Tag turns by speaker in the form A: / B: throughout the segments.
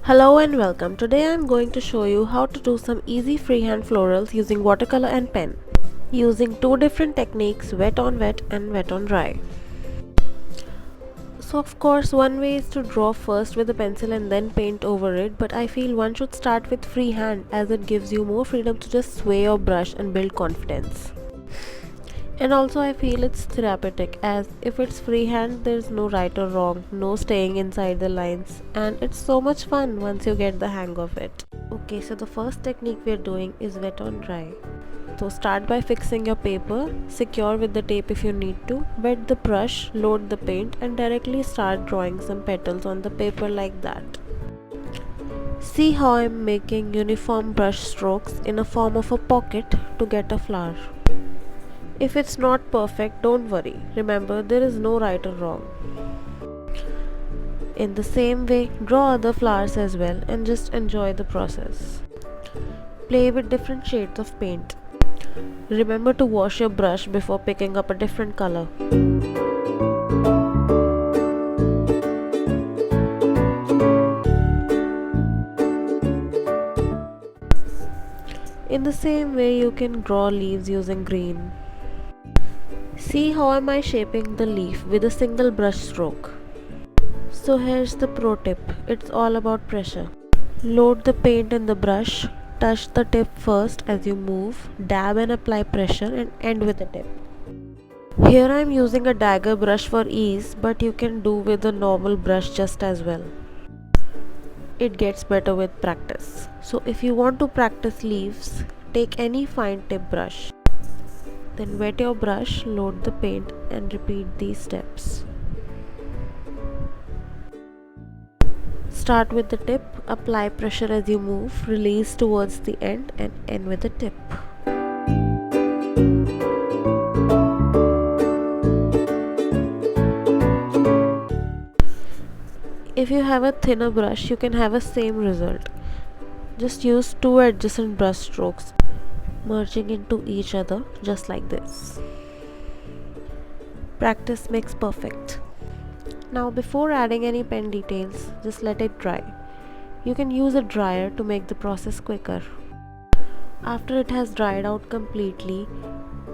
A: Hello and welcome. Today I am going to show you how to do some easy freehand florals using watercolor and pen. Using two different techniques, wet on wet and wet on dry. So of course one way is to draw first with a pencil and then paint over it, but I feel one should start with freehand as it gives you more freedom to just sway your brush and build confidence. And also I feel it's therapeutic, as if it's freehand there's no right or wrong, no staying inside the lines, and it's so much fun once you get the hang of it. Okay, so the first technique we're doing is wet on dry. So start by fixing your paper, secure with the tape if you need to, wet the brush, load the paint and directly start drawing some petals on the paper like that. See how I'm making uniform brush strokes in a form of a pocket to get a flower. If it's not perfect, don't worry. Remember, there is no right or wrong. In the same way, draw other flowers as well and just enjoy the process. Play with different shades of paint. Remember to wash your brush before picking up a different color. In the same way, you can draw leaves using green. See how am I shaping the leaf with a single brush stroke. So here's the pro tip, it's all about pressure. Load the paint in the brush, touch the tip first as you move, dab and apply pressure and end with the tip. Here I am using a dagger brush for ease, but you can do with a normal brush just as well. It gets better with practice. So if you want to practice leaves, take any fine tip brush. Then wet your brush, load the paint and repeat these steps. Start with the tip, apply pressure as you move, release towards the end and end with the tip. If you have a thinner brush, you can have a same result. Just use two adjacent brush strokes, merging into each other just like this. Practice makes perfect. Now before adding any pen details, just let it dry. You can use a dryer to make the process quicker. After it has dried out completely,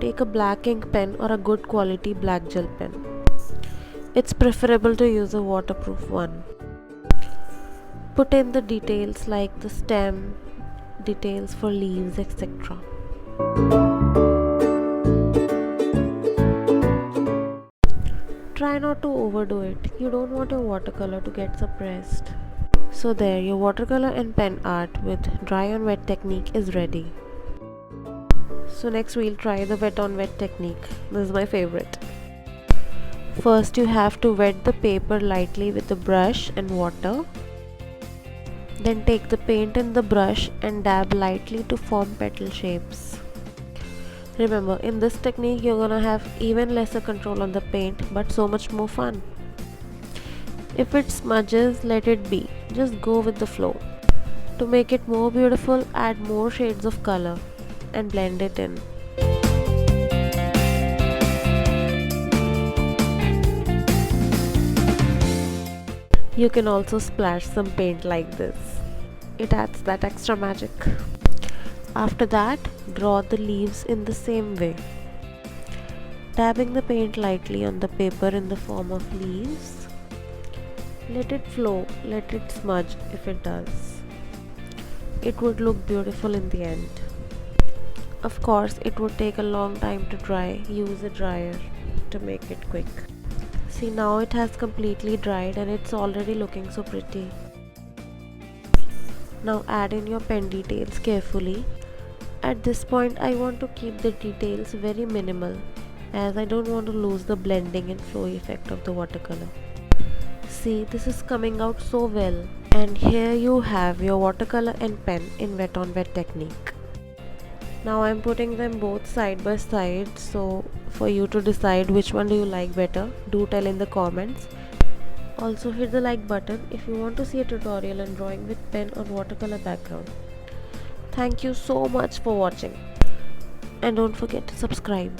A: take a black ink pen or a good quality black gel pen. It's preferable to use a waterproof one. Put in the details like the stem, details for leaves, etc. Try not to overdo it, you don't want your watercolor to get suppressed. So there, your watercolor and pen art with dry on wet technique is ready. So next we'll try the wet on wet technique. This is my favorite. First you have to wet the paper lightly with the brush and water. Then take the paint in the brush and dab lightly to form petal shapes. Remember, in this technique you're gonna have even lesser control on the paint, but so much more fun. If it smudges, let it be. Just go with the flow. To make it more beautiful, add more shades of color and blend it in. You can also splash some paint like this. It adds that extra magic. After that, draw the leaves in the same way. Dabbing the paint lightly on the paper in the form of leaves. Let it flow, let it smudge if it does. It would look beautiful in the end. Of course, it would take a long time to dry. Use a dryer to make it quick. See, now it has completely dried and it's already looking so pretty. Now add in your pen details carefully. At this point I want to keep the details very minimal, as I don't want to lose the blending and flow effect of the watercolor. See, this is coming out so well. And here you have your watercolor and pen in wet on wet technique. Now I'm putting them both side by side, so for you to decide which one do you like better, do tell in the comments. Also hit the like button if you want to see a tutorial on drawing with pen or watercolor background. Thank you so much for watching, and don't forget to subscribe.